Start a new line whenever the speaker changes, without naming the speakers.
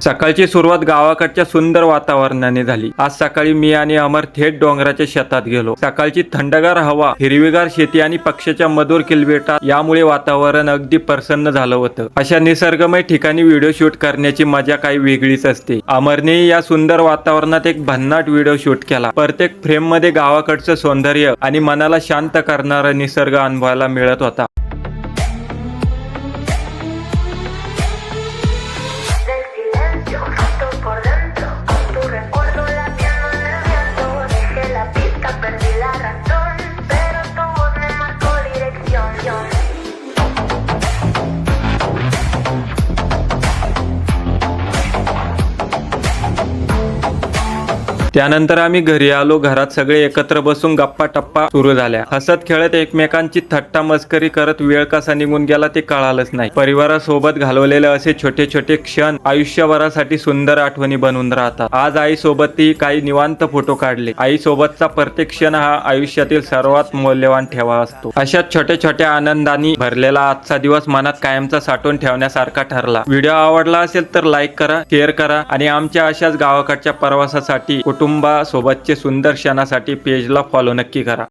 सकाळची सुरुवात गावाकडच्या सुंदर वातावरणाने झाली। आज सकाळी मी आणि अमर थेट डोंगराच्या शेतात गेलो। सकाळची थंडगार हवा, हिरवीगार शेती आणि पक्ष्याच्या मधुर किलबिटात यामुळे वातावरण अगदी प्रसन्न झालं होतं। अशा निसर्गमय ठिकाणी व्हिडिओ शूट करण्याची मजा काही वेगळीच असते। अमरने या सुंदर वातावरणात एक भन्नाट व्हिडिओ शूट केला। प्रत्येक फ्रेम मध्ये गावाकडचं सौंदर्य आणि मनाला शांत करणारा निसर्ग अनुभवायला मिळत होता। त्यानंतर आम्ही घरी आलो। घरात सगळे एकत्र बसून गप्पा टप्पा सुरू झाल्या। हसत खेळत एकमेकांची थट्टा मस्करी करत वेळ कसा निघून गेला ते कळालंच नाही। परिवारासोबत घालवलेले असे छोटे छोटे क्षण आयुष्यभरासाठी सुंदर आठवणी बनून राहतात। आज आई सोबतही काही निवांत फोटो काढले। आई सोबतचा प्रत्येक क्षण हा आयुष्यातील सर्वात मौल्यवान ठेवा असतो। अशाच छोट्या छोट्या आनंदाने भरलेला आजचा दिवस मनात कायमचा साठवून ठेवण्यासारखा ठरला। व्हिडिओ आवडला असेल तर लाईक करा, शेअर करा आणि आमच्या अशाच गावाकडच्या प्रवासासाठी कुटुंबासोबतचे सुंदर क्षणासाठी पेजला फॉलो नक्की करा।